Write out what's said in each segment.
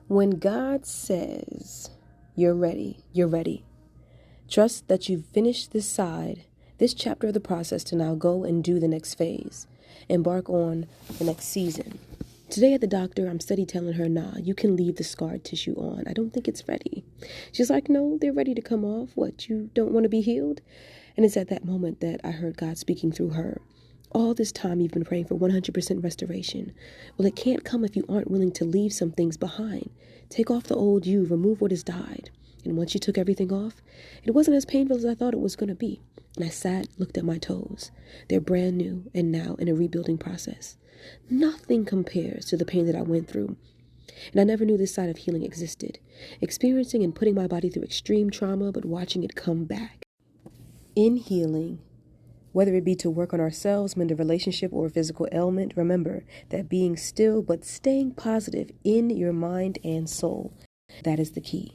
When God says, you're ready, you're ready. Trust that you've finished this chapter of the process to now go and do the next phase. Embark on the next season. Today at the doctor, I'm steady telling her, nah, you can leave the scarred tissue on. I don't think it's ready. She's like, no, they're ready to come off. What, you don't want to be healed? And it's at that moment that I heard God speaking through her. All this time you've been praying for 100% restoration. Well, it can't come if you aren't willing to leave some things behind. Take off the old you, remove what has died. And once you took everything off, it wasn't as painful as I thought it was going to be. And I sat, looked at my toes. They're brand new and now in a rebuilding process. Nothing compares to the pain that I went through. And I never knew this side of healing existed. Experiencing and putting my body through extreme trauma, but watching it come back. In healing, whether it be to work on ourselves, mend a relationship, or a physical ailment, remember that being still but staying positive in your mind and soul, that is the key.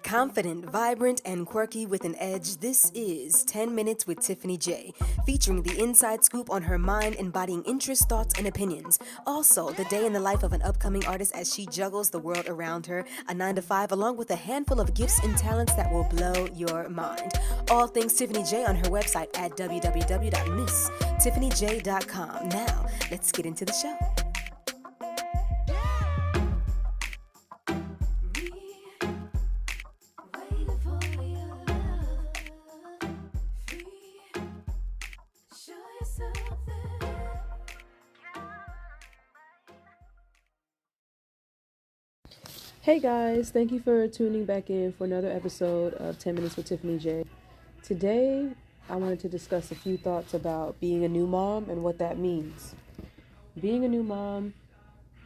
Confident, vibrant, and quirky with an edge, this is 10 Minutes with Tiffany J, featuring the inside scoop on her mind, embodying interests, thoughts, and opinions. Also, the day in the life of an upcoming artist as she juggles the world around her, a 9-to-5, along with a handful of gifts and talents that will blow your mind. All things Tiffany J on her website at www.misstiffanyj.com. Now, let's get into the show. Hey guys, thank you for tuning back in for another episode of 10 Minutes with Tiffany J. Today, I wanted to discuss a few thoughts about being a new mom and what that means. Being a new mom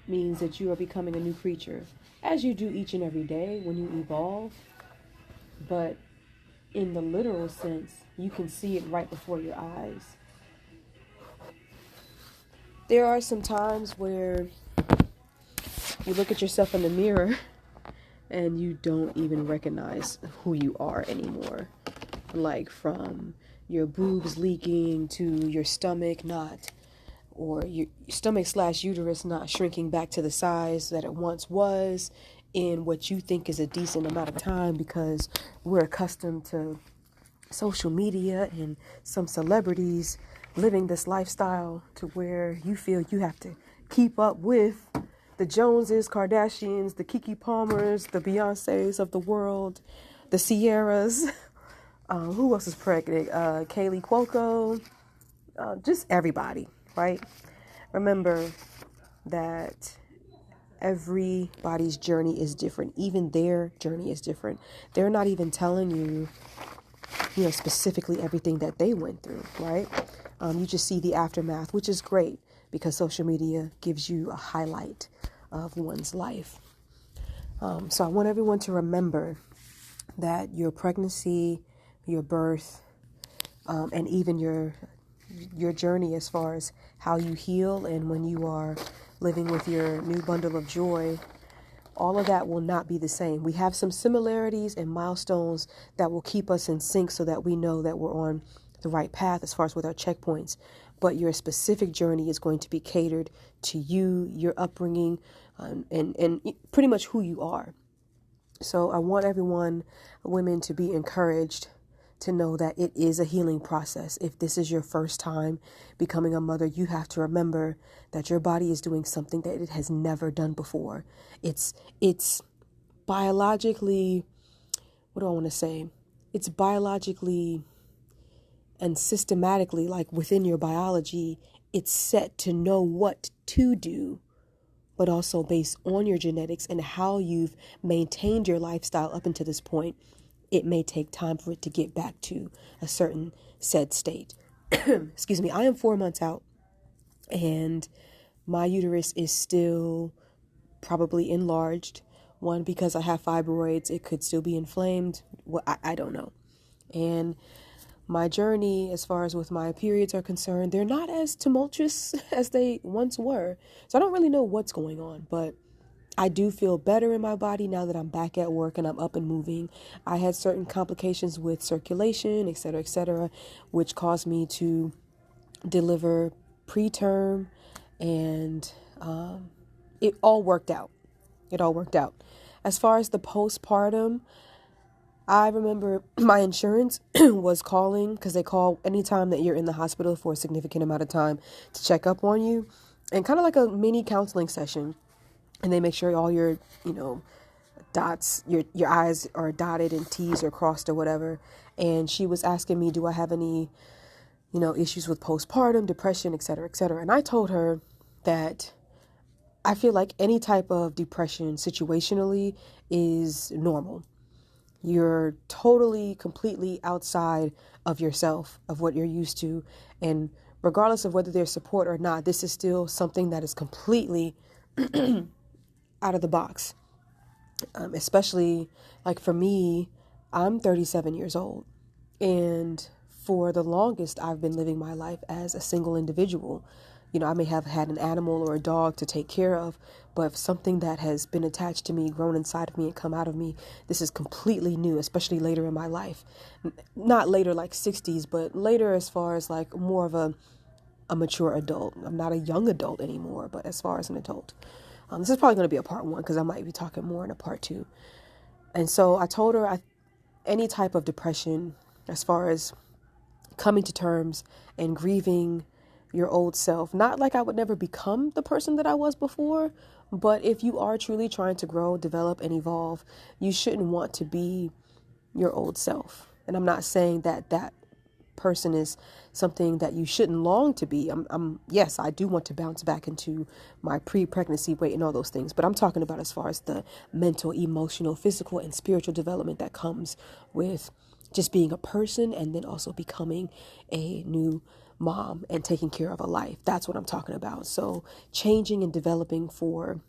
means that you are becoming a new creature, as you do each and every day when you evolve. But in the literal sense, you can see it right before your eyes. There are some times where you look at yourself in the mirror and you don't even recognize who you are anymore. Like from your boobs leaking to your stomach not, or your stomach/uterus not shrinking back to the size that it once was in what you think is a decent amount of time, because we're accustomed to social media and some celebrities living this lifestyle to where you feel you have to keep up with the Joneses, Kardashians, the Kiki Palmers, the Beyoncés of the world, the Sierras. Who else is pregnant? Kaylee Cuoco. Just everybody, right? Remember that everybody's journey is different. Even their journey is different. They're not even telling you, specifically everything that they went through, right? You just see the aftermath, which is great because social media gives you a highlight of one's life. So I want everyone to remember that your pregnancy, your birth, and even your journey as far as how you heal and when you are living with your new bundle of joy, all of that will not be the same. We have some similarities and milestones that will keep us in sync so that we know that we're on the right path as far as with our checkpoints. But your specific journey is going to be catered to you, your upbringing, and pretty much who you are. So I want women to be encouraged to know that it is a healing process. If this is your first time becoming a mother, you have to remember that your body is doing something that it has never done before. It's biologically, what do I want to say? It's biologically and systematically, like within your biology, it's set to know what to do, but also based on your genetics and how you've maintained your lifestyle up until this point, it may take time for it to get back to a certain said state. Excuse me, I am 4 months out and my uterus is still probably enlarged. One, because I have fibroids, it could still be inflamed. Well, I don't know. And my journey, as far as with my periods are concerned, they're not as tumultuous as they once were. So I don't really know what's going on, but I do feel better in my body now that I'm back at work and I'm up and moving. I had certain complications with circulation, et cetera, which caused me to deliver preterm, and it all worked out. It all worked out. As far as the postpartum, I remember my insurance was calling, because they call anytime that you're in the hospital for a significant amount of time to check up on you, and kind of like a mini counseling session. And they make sure all your, dots, your I's are dotted and T's are crossed or whatever. And she was asking me, do I have any, issues with postpartum, depression, et cetera, et cetera. And I told her that I feel like any type of depression situationally is normal. You're totally, completely outside of yourself, of what you're used to. And regardless of whether there's support or not, this is still something that is completely out of the box. Especially like for me, I'm 37 years old. And for the longest, I've been living my life as a single individual. I may have had an animal or a dog to take care of, but something that has been attached to me, grown inside of me and come out of me, this is completely new, especially later in my life. Not later like 60s, but later as far as like more of a mature adult. I'm not a young adult anymore, but as far as an adult. This is probably going to be a part 1, because I might be talking more in a part 2. And so I told her any type of depression, as far as coming to terms and grieving your old self, not like I would never become the person that I was before, but if you are truly trying to grow, develop, and evolve, you shouldn't want to be your old self. And I'm not saying that person is something that you shouldn't long to be. Yes, I do want to bounce back into my pre-pregnancy weight and all those things, but I'm talking about as far as the mental, emotional, physical, and spiritual development that comes with just being a person, and then also becoming a new mom and taking care of a life. That's what I'm talking about. So changing and developing for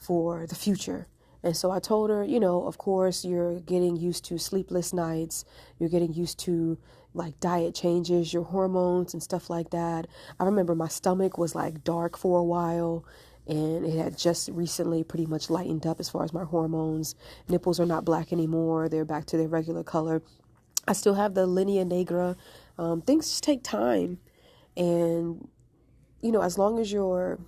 the future. And so I told her, of course, you're getting used to sleepless nights. You're getting used to like diet changes, your hormones and stuff like that. I remember my stomach was like dark for a while, and it had just recently pretty much lightened up as far as my hormones. Nipples are not black anymore. They're back to their regular color. I still have the linea nigra. Things just take time. And, as long as you're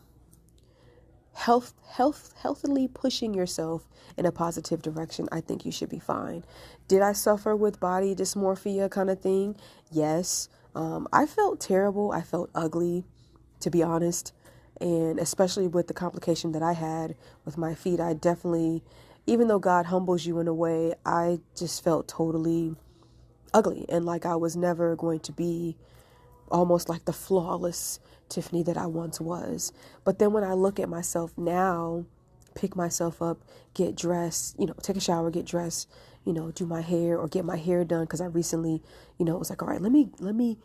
healthily pushing yourself in a positive direction, I think you should be fine. Did I suffer with body dysmorphia kind of thing? Yes. I felt terrible. I felt ugly, to be honest. And especially with the complication that I had with my feet, I definitely, even though God humbles you in a way, I just felt totally ugly, and like I was never going to be almost like the flawless Tiffany that I once was. But then when I look at myself now, pick myself up, get dressed, take a shower, get dressed, do my hair or get my hair done. Cause I recently, was like, all right, let me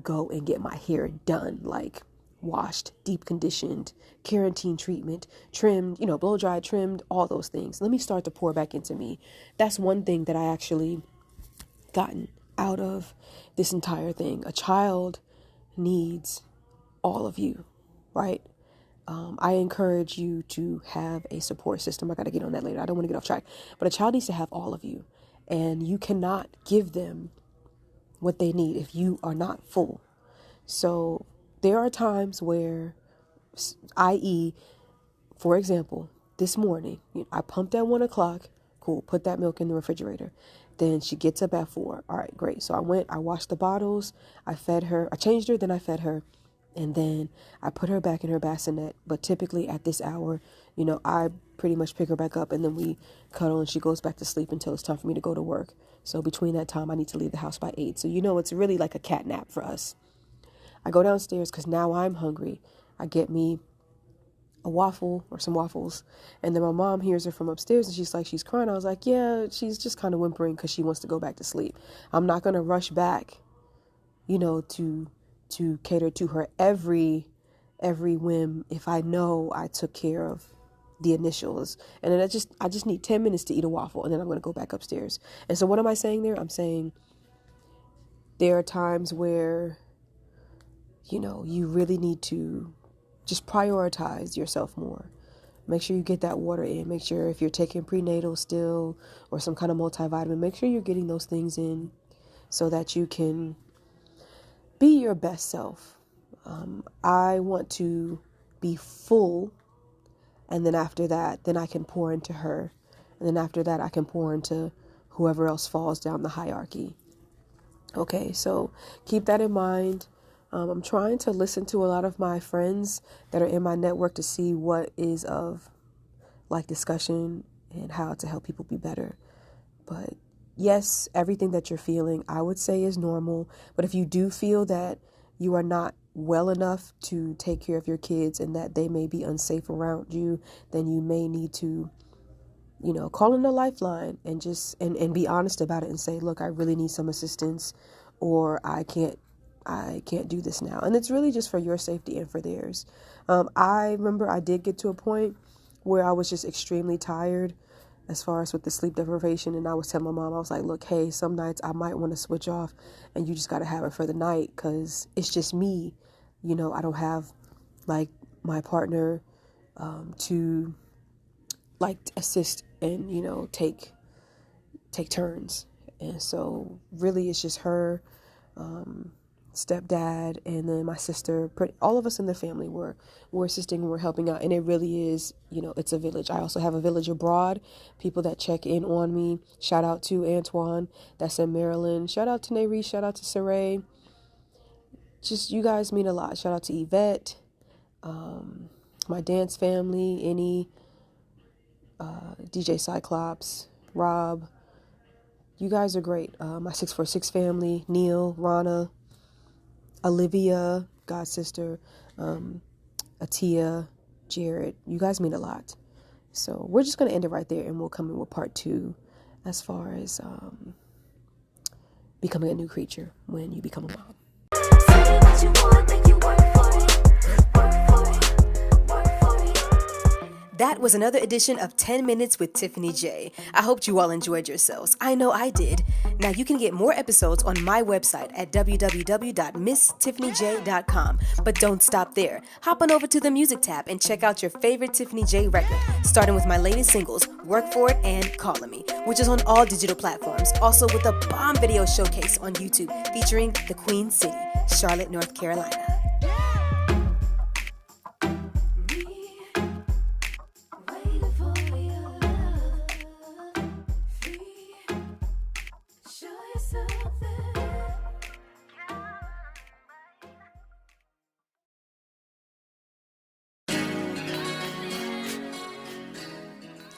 go and get my hair done. Like washed, deep conditioned, keratin treatment, trimmed, blow dried, trimmed, all those things. Let me start to pour back into me. That's one thing that I actually gotten out of this entire thing. A child needs all of you, right? I encourage you to have a support system. I got to get on that later. I don't want to get off track, but a child needs to have all of you, and you cannot give them what they need if you are not full. So there are times where, i.e., for example, this morning, I pumped at 1:00. Cool. Put that milk in the refrigerator. Then she gets up at 4. All right, great. So I washed the bottles. I fed her. I changed her. Then I fed her. And then I put her back in her bassinet. But typically at this hour, I pretty much pick her back up, and then we cuddle, and she goes back to sleep until it's time for me to go to work. So between that time, I need to leave the house by 8. So, it's really like a cat nap for us. I go downstairs because now I'm hungry. I get me a waffle or some waffles, and then my mom hears her from upstairs, and she's like, she's crying. I was like, yeah, she's just kind of whimpering because she wants to go back to sleep. I'm not going to rush back, to cater to her every whim if I know I took care of the initials. And then I just need 10 minutes to eat a waffle, and then I'm going to go back upstairs. And so what am I saying there? I'm saying there are times where, you really need to just prioritize yourself more. Make sure you get that water in. Make sure if you're taking prenatal still or some kind of multivitamin, make sure you're getting those things in so that you can be your best self. I want to be full, and then after that, then I can pour into her. And then after that, I can pour into whoever else falls down the hierarchy. Okay, so keep that in mind. I'm trying to listen to a lot of my friends that are in my network to see what is of like discussion and how to help people be better. But yes, everything that you're feeling, I would say is normal. But if you do feel that you are not well enough to take care of your kids and that they may be unsafe around you, then you may need to, call in a lifeline and just and be honest about it and say, look, I really need some assistance, or I can't do this now. And it's really just for your safety and for theirs. I remember I did get to a point where I was just extremely tired as far as with the sleep deprivation. And I was telling my mom, I was like, look, hey, some nights I might want to switch off and you just got to have it for the night because it's just me. I don't have like my partner to like assist and, take turns. And so really it's just her, stepdad, and then my sister. All of us in the family we're assisting and we're helping out, and it really is, it's a village. I also have a village abroad, people that check in on me. Shout out to Antoine, that's in Maryland. Shout out to Nayri. Shout out to Saray. Just, you guys mean a lot. Shout out to Yvette, my dance family, any DJ Cyclops, Rob. You guys are great. My 646 family, Neil, Rana, Olivia, God sister, Atia, Jared. You guys mean a lot. So we're just going to end it right there, and we'll come in with part 2 as far as becoming a new creature when you become a mom. Say what you want, make you work for it. Work for it. Work for it. That was another edition of 10 Minutes with Tiffany J. I hope you all enjoyed yourselves. I know I did. Now you can get more episodes on my website at www.misstiffanyj.com. But don't stop there. Hop on over to the music tab and check out your favorite Tiffany J record, starting with my latest singles, Work For It and Callin' Me, which is on all digital platforms. Also with a bomb video showcase on YouTube featuring the Queen City, Charlotte, North Carolina.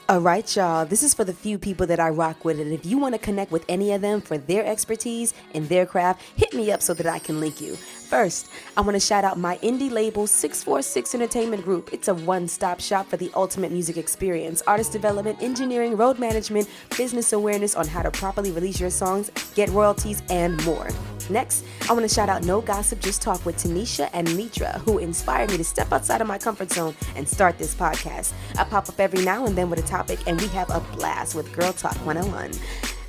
All right, y'all, this is for the few people that I rock with, and if you want to connect with any of them for their expertise in their craft, hit me up so that I can link you. First, I want to shout out my indie label 646 Entertainment Group. It's a one-stop shop for the ultimate music experience, artist development, engineering, road management, business awareness on how to properly release your songs, get royalties, and more. Next, I want to shout out No Gossip, Just Talk with Tanisha and Mitra, who inspired me to step outside of my comfort zone and start this podcast. I pop up every now and then with a topic, and we have a blast with Girl Talk 101.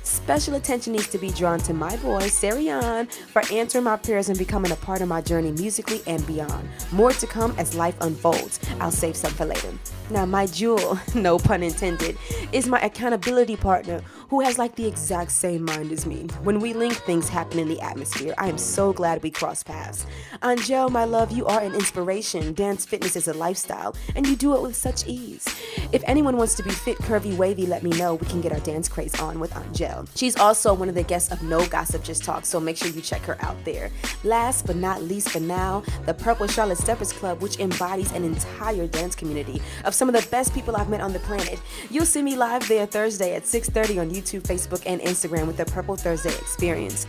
Special attention needs to be drawn to my boy, Sarian, for answering my prayers and becoming a part of my journey musically and beyond. More to come as life unfolds. I'll save some for later. Now, my jewel, no pun intended, is my accountability partner, who has like the exact same mind as me. When we link, things happen in the atmosphere. I am so glad we crossed paths. Angel, my love, you are an inspiration. Dance fitness is a lifestyle, and you do it with such ease. If anyone wants to be fit, curvy, wavy, let me know. We can get our dance craze on with Angel. She's also one of the guests of No Gossip, Just Talk, so make sure you check her out there. Last but not least for now, the Purple Charlotte Steppers Club, which embodies an entire dance community of some of the best people I've met on the planet. You'll see me live there Thursday at 6:30 on YouTube, Facebook, and Instagram with the Purple Thursday Experience.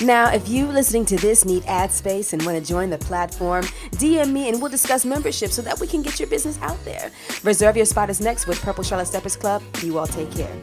Now, if you listening to this need ad space and want to join the platform, DM me and we'll discuss membership so that we can get your business out there. Reserve your spot as next with Purple Charlotte Steppers Club. You all take care.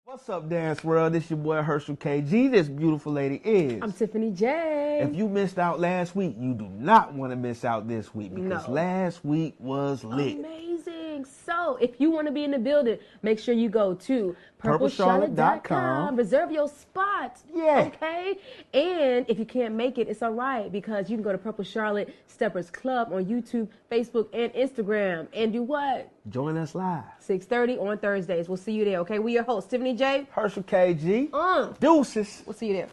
What's up, Dance World? This your boy Herschel KG. This beautiful lady is. I'm Tiffany J. If you missed out last week, you do not want to miss out this week because last week was lit. Amazing. So So if you want to be in the building, make sure you go to purplecharlotte.com. Reserve your spot. Yeah. Okay? And if you can't make it, it's all right, because you can go to Purple Charlotte Steppers Club on YouTube, Facebook, and Instagram. And do what? Join us live. 6:30 on Thursdays. We'll see you there, okay? We your hosts, Tiffany J. Herschel KG. Uh. Deuces. We'll see you there.